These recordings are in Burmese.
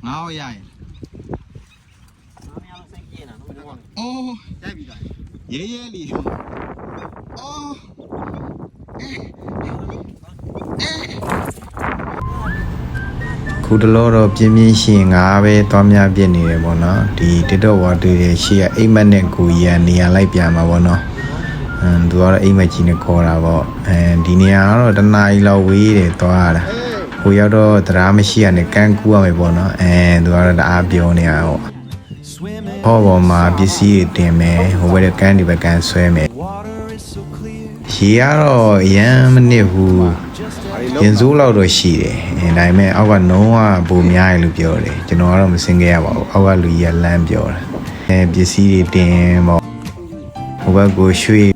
ngao dài ô dễ dễ đi ô cú đó rồi biến biến xin ngã về tóm nhà biến này bọn nó thì tới đâu vào từ xí ấy mà nên cú nhà này lại biến mà bọn nó tôi nói ấy mà chỉ nên coi là bọn đi nhà rồi đằng này lâu quý để toa là cú nhà đó drama xí này càng cú mà bọn nó tôi nói đã biểu này à họ bọn mà biết xí tiền mẹ họ bây giờ càng đi về càng xoay mẹ xí rồi nhà mình nè húရင်စိုးလောက်တော့ရှိတယ်ဒါပေမဲ့အောက်ကနှုံးကပုံများရလို့ပြောတယ်ကျွန်တော်ကတော့မစင်ခဲ့ရပါဘူးအောက်ကလူကြီးကလမ်းပြောတာပစ္စည်းတွေတင်ပေါ့ဟိုဘက်ကိုရွှေ့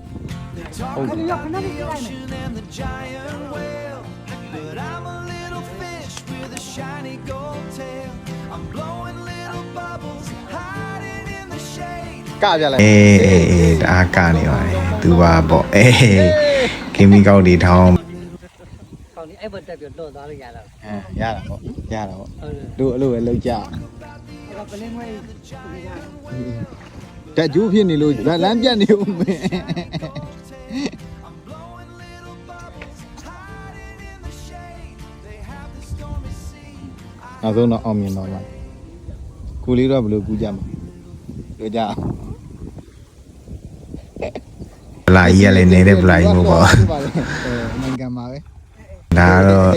ကပြလိုက်တအားကနေပါတယ်သူပါပေါ့ကင်မီကောက်တွေထောင်းအဲ့ဘက်တက်ပြီးတော့သွားလို့ရလားရတာပေါ့ရတာပေါ့တို့အဲ့လိုပဲလောက်ကြအဲ့ပလင်းမွေးတက်ကျိုးဖြစ်နေလို့လမ်းပြတ်နေဦးမယ်နောက်ဆုံးတော့အောင်မြင်တော့မှာကိုလေးတော့ဘယ်လိုကူးကြမှာတို့ကြပလာကြီးကလည်းနေတဲ့ပလာကြီးမို့ပေါ့နိုင်ငံမှာပဲဒါတော့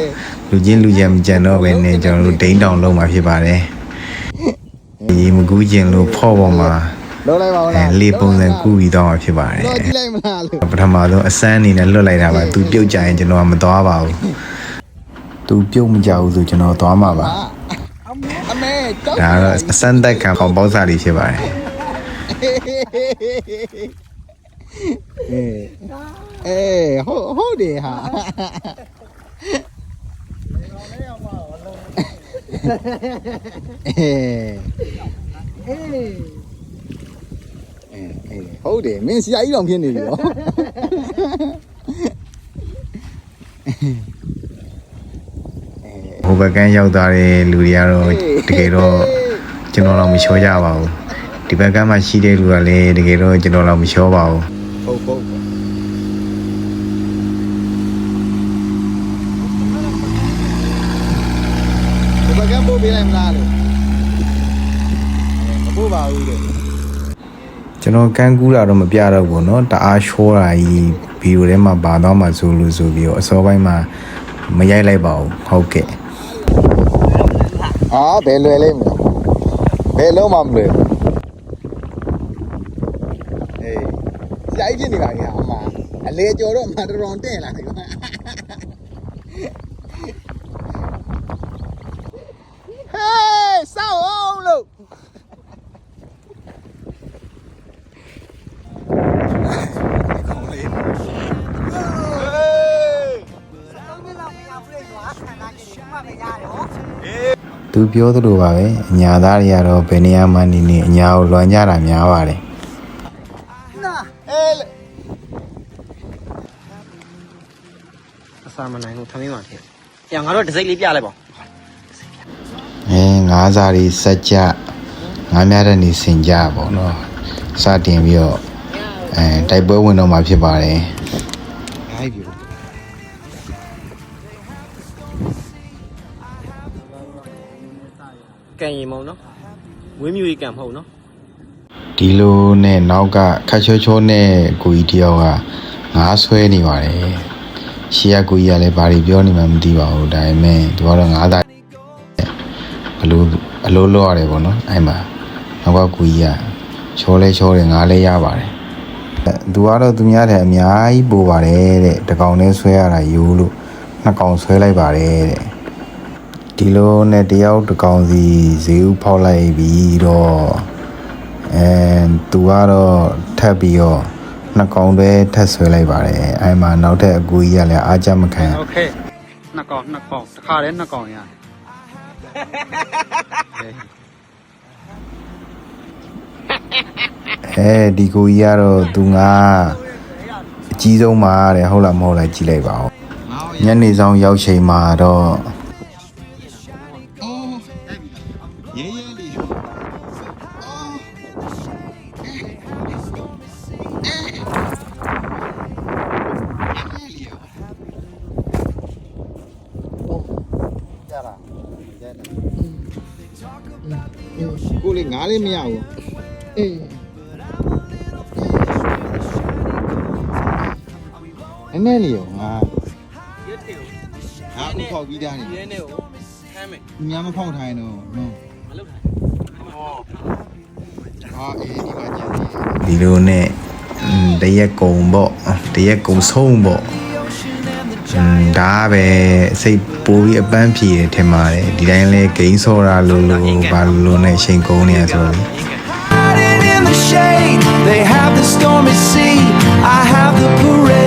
လူချင်းမကြံတော့ပဲနဲ့ကျွန်တော်တို့ဒိန်းတောင်လုံးမှာဖြစ်ပါတယ်ဒီမကူးကျင်လို့ဖော့ပေါ်မှာလောက်လိုက်ပါဦးလားလေပုံစံကူးပြီးတော့မှာဖြစ်ပါတယ်တော့ကြည့်လိုက်မလားလို့ပထမဆုံးအစမ်းအနေနဲ့လွတ်လိုက်တာပါသူပြုတ်ကြရင်ကျွန်တော်ကမသွားပါဘူးသူပြုတ်မကြဘူးဆိုကျွန်တော်သွားမှာပါအမေဒါတော့အစမ်းတက်ခံပေါပေါစားလေးဖြစ်ပါတယ်ဟုတ်တယ်ဟာဟုတ်တယ်မင်းဆရာကြီးတော်ဖြစ်နေပြီရောဟိုဘက်ကန်းရောက်သွားတဲ့လူတွေကတော့တကယ်တော့ကျွန်တော်တော့မချောကြပါဘူးဒီဘက်ကန်းမှာရှိတဲ့လူကလည်းတကယ်တော့ကျွန်တော်တော့မချောပါဘူးဟုတ်ဒီဘက်ကန်းပို့ပေးလိုက်မလားလို့မပို့ပါဘူးလို့ကျွန်တော်ကန်းကူးတာတော့မပြတော့ဘူးเนาะတအားရှောတာကြီးဗီဒီယိုထဲမှာပါတော့မှဆိုလို့ဆိုပြီးတော့အစောပိုင်းမှာမရိုက်လိုက်ပါဘူးဟုတ်ကဲ့ဘယ်လွယ်လိမ့်မလဲဘယ်လုံးမှမလွယ်ဆရာကြီးဖြစ်နေပါခင်ဗျာအမအလေကျော်တော့အမတော်တော်တဲ့လာတယ်ကွာဟေးစောက်အောင်လို့သူပြောသလိုပါပဲအညာသားတွေကတော့ဘယ်နေရာမှနေအညာကိုလွန်ကြတာများပါတယ်အစာမနိုင်ဘူးထမင်းပါဖြစ်။ငါတို့တစ်စိတ်လေးပြလိုက်ပါငါးစားတွေစက်ကြငါးများတဲ့နေစင်ကြပေါ့နော်စတင်ပြီးတော့တိုက်ပွဲဝင်တော့မှာဖြစ်ပါတယ်ဟိုက်ပြီကန်ရင်မုံနော်ဝင်းမြူကြီးကန်မဟုတ်နော်ဒီလိုနဲ့နောက်ကခက်ချောချောနဲ့ကိုကြီးတယောက်ကငါးဆွဲနေပါတယ်ရှီယာကိုကြီးကလည်းဘာတွေပြောနေမှမသိပါဘူးဒါပေမဲ့သူကတော့ငါးသားအလိုလောရတယ်ပေါ့နော်အဲ့မှာနောက်ကကိုကြီးကချောလဲချောတယ်ငါးလဲရပါတယ်သူကတော့သူများတဲ့အများကြီးပို့ပါတယ်တဲ့တကောင်နဲ့ဆွဲရတာယူလို့နှစ်ကောင်ဆွဲလိုက်ပါတယ်တဲ့ဒီလိုနဲ့တယောက်တကောင်စီဈေးဥဖောက်လိုက်ပြီးတော့သူကတော့ထပ်ပြီးတော့နှစ်ကောင်ပဲထပ်ဆွဲလိုက်ပါတယ်အဲ့မှာနောက်ထပ်အကူကြီးကလည်းအားကြမခံโอเคနှစ်ကောင်တခါတည်းနှစ်ကောင်ရဒီကိုကြီးကတော့သူငါအကြီးဆုံးပါတဲ့ဟုတ်လားမဟုတ်လားကြည့်လိုက်ပါဦးညနေဆောင်ရောက်ချိန်မှာတော့ ရဲရဲလေးကိုလေးငါးလေးမရဘူးအေးနည်းနည်းလေးရောငါ ရက်တေကို ဟာအခုဖောက်ပြီးသားနေ ရဲနေကိုခမ်းမယ် သူများမဖောက်ထိုင်တော့နော် မလုပ်ထိုင်ဟော ဟာအေးဒီမှာကြံနေ ဒီလိုနဲ့တရက်ကုံပေါ့တရက်ကုံဆုံးပေါ့ဒါပဲစိတ်ပိုးပြီးအပန်းဖြေတယ်ထင်ပါတယ်ဒီတိုင်းလဲဂိမ်းဆော်တာလို့ဘာလို့နဲ့ချိန်ကုန်နေရဆိုတော့ In the shade, they have the stormy sea. I have the parade.